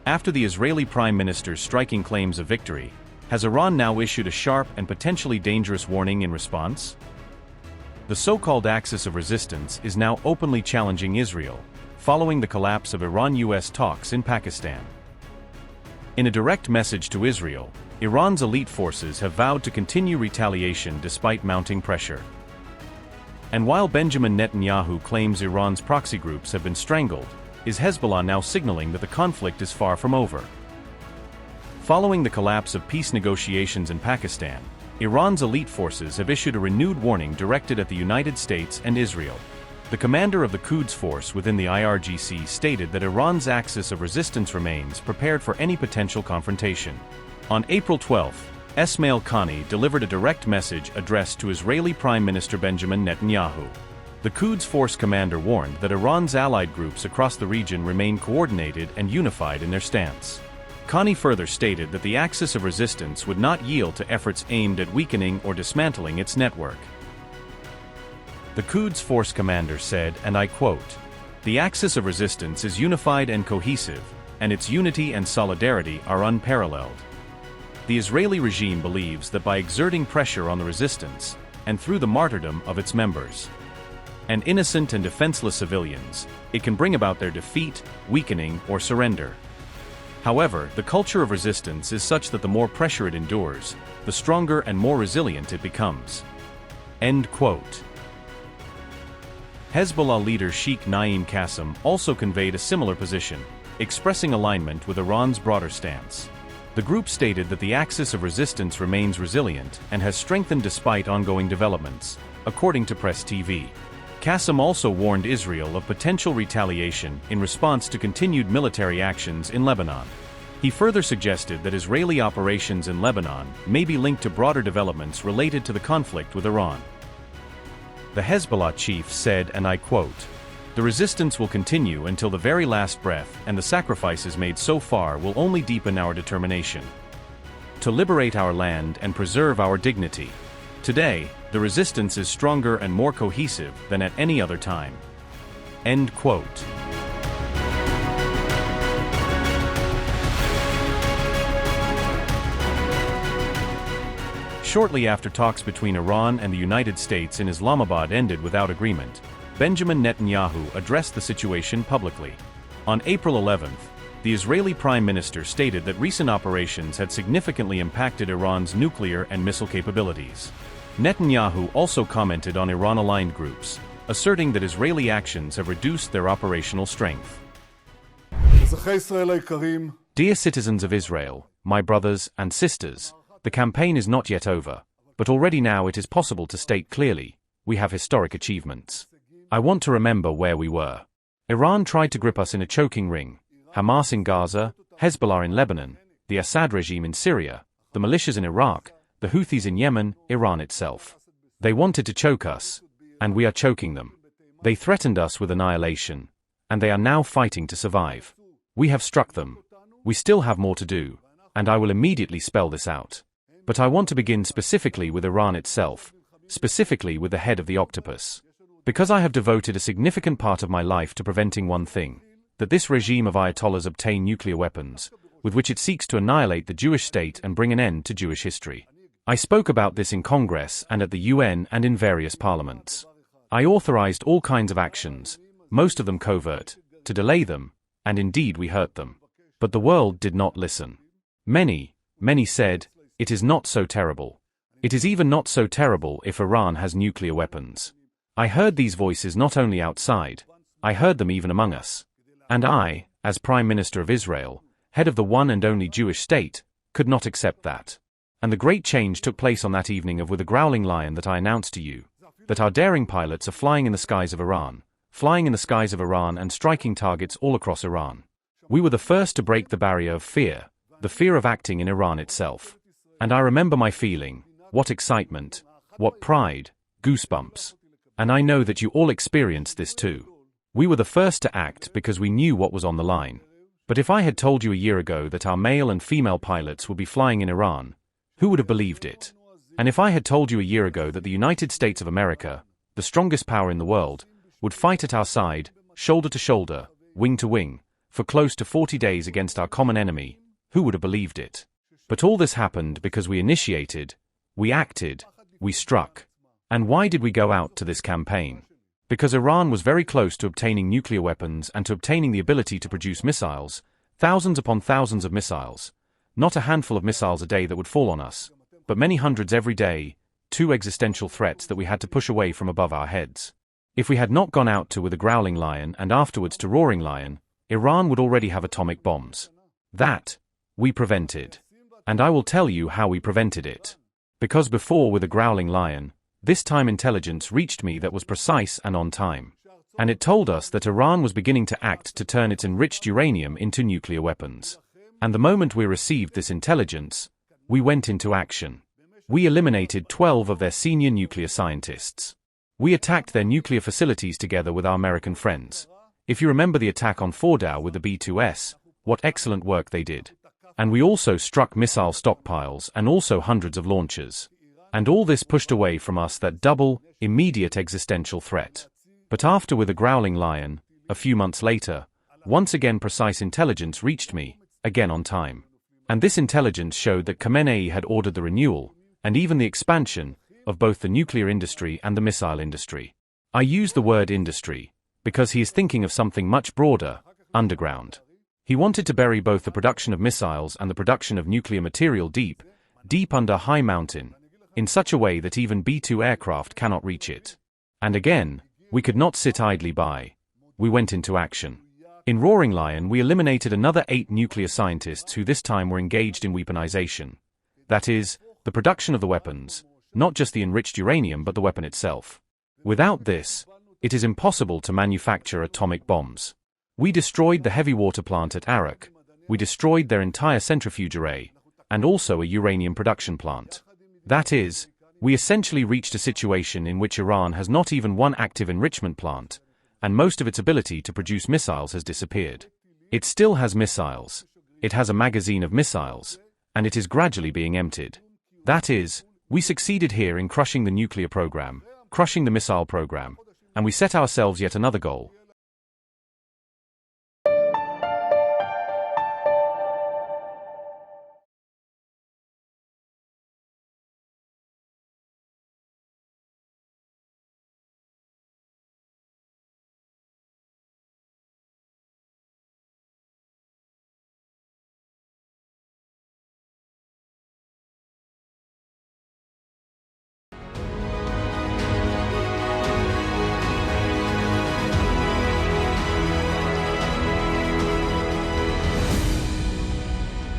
After the Israeli Prime Minister's striking claims of victory, has Iran now issued a sharp and potentially dangerous warning in response? The so-called axis of resistance is now openly challenging Israel, following the collapse of Iran-US talks in Pakistan. In a direct message to Israel, Iran's elite forces have vowed to continue retaliation despite mounting pressure. And while Benjamin Netanyahu claims Iran's proxy groups have been strangled, is Hezbollah now signaling that the conflict is far from over? Following the collapse of peace negotiations in Pakistan, Iran's elite forces have issued a renewed warning directed at the United States and Israel. The commander of the Quds Force within the IRGC stated that Iran's axis of resistance remains prepared for any potential confrontation. On April 12, Esmail Qa'ani delivered a direct message addressed to Israeli Prime Minister Benjamin Netanyahu. The Quds Force commander warned that Iran's allied groups across the region remain coordinated and unified in their stance. Qa'ani further stated that the axis of resistance would not yield to efforts aimed at weakening or dismantling its network. The Quds Force commander said, and I quote, "The axis of resistance is unified and cohesive, and its unity and solidarity are unparalleled." The Israeli regime believes that by exerting pressure on the resistance, and through the martyrdom of its members, and innocent and defenseless civilians, it can bring about their defeat, weakening, or surrender. However, the culture of resistance is such that the more pressure it endures, the stronger and more resilient it becomes. End quote. Hezbollah leader Sheikh Naim Qassem also conveyed a similar position, expressing alignment with Iran's broader stance. The group stated that the axis of resistance remains resilient and has strengthened despite ongoing developments, according to Press TV. Qassem also warned Israel of potential retaliation in response to continued military actions in Lebanon. He further suggested that Israeli operations in Lebanon may be linked to broader developments related to the conflict with Iran. The Hezbollah chief said, and I quote, "The resistance will continue until the very last breath, and the sacrifices made so far will only deepen our determination to liberate our land and preserve our dignity. Today, the resistance is stronger and more cohesive than at any other time." End quote. Shortly after talks between Iran and the United States in Islamabad ended without agreement, Benjamin Netanyahu addressed the situation publicly. On April 11th, the Israeli Prime Minister stated that recent operations had significantly impacted Iran's nuclear and missile capabilities. Netanyahu also commented on Iran-aligned groups, asserting that Israeli actions have reduced their operational strength. Dear citizens of Israel, my brothers and sisters, the campaign is not yet over, but already now it is possible to state clearly, we have historic achievements. I want to remember where we were. Iran tried to grip us in a choking ring. Hamas in Gaza, Hezbollah in Lebanon, the Assad regime in Syria, the militias in Iraq, the Houthis in Yemen, Iran itself. They wanted to choke us, and we are choking them. They threatened us with annihilation, and they are now fighting to survive. We have struck them. We still have more to do, and I will immediately spell this out. But I want to begin specifically with Iran itself, specifically with the head of the octopus. Because I have devoted a significant part of my life to preventing one thing, that this regime of Ayatollahs obtain nuclear weapons, with which it seeks to annihilate the Jewish state and bring an end to Jewish history. I spoke about this in Congress and at the UN and in various parliaments. I authorized all kinds of actions, most of them covert, to delay them, and indeed we hurt them. But the world did not listen. Many said, it is not so terrible. It is even not so terrible if Iran has nuclear weapons. I heard these voices not only outside, I heard them even among us. And I, as Prime Minister of Israel, head of the one and only Jewish state, could not accept that. And the great change took place on that evening of With a Growling Lion that I announced to you, that our daring pilots are flying in the skies of Iran, and striking targets all across Iran. We were the first to break the barrier of fear, the fear of acting in Iran itself. And I remember my feeling, what excitement, what pride, goosebumps. And I know that you all experienced this too. We were the first to act because we knew what was on the line. But if I had told you a year ago that our male and female pilots would be flying in Iran, who would have believed it? And if I had told you a year ago that the United States of America, the strongest power in the world, would fight at our side, shoulder to shoulder, wing to wing, for close to 40 days against our common enemy. Who would have believed it? But all this happened because we initiated, we acted, we struck. And why did we go out to this campaign? Because Iran was very close to obtaining nuclear weapons and to obtaining the ability to produce missiles, thousands upon thousands of missiles. Not a handful of missiles a day that would fall on us, but many hundreds every day, two existential threats that we had to push away from above our heads. If we had not gone out to with a growling lion and afterwards to roaring lion, Iran would already have atomic bombs. That, we prevented. And I will tell you how we prevented it. Because before with a growling lion, this time intelligence reached me that was precise and on time. And it told us that Iran was beginning to act to turn its enriched uranium into nuclear weapons. And the moment we received this intelligence, we went into action. We eliminated 12 of their senior nuclear scientists. We attacked their nuclear facilities together with our American friends. If you remember the attack on Fordow with the B-2S, what excellent work they did. And we also struck missile stockpiles and also hundreds of launchers. And all this pushed away from us that double, immediate existential threat. But after with a growling lion, a few months later, once again precise intelligence reached me, again on time. And this intelligence showed that Khamenei had ordered the renewal, and even the expansion, of both the nuclear industry and the missile industry. I use the word industry, because he is thinking of something much broader, underground. He wanted to bury both the production of missiles and the production of nuclear material deep under high mountain, in such a way that even B-2 aircraft cannot reach it. And again, we could not sit idly by. We went into action. In Roaring Lion we eliminated another 8 nuclear scientists who this time were engaged in weaponization. That is, the production of the weapons, not just the enriched uranium but the weapon itself. Without this, it is impossible to manufacture atomic bombs. We destroyed the heavy water plant at Arak, we destroyed their entire centrifuge array, and also a uranium production plant. That is, we essentially reached a situation in which Iran has not even one active enrichment plant, and most of its ability to produce missiles has disappeared. It still has missiles, it has a magazine of missiles, and it is gradually being emptied. That is, we succeeded here in crushing the nuclear program, crushing the missile program, and we set ourselves yet another goal,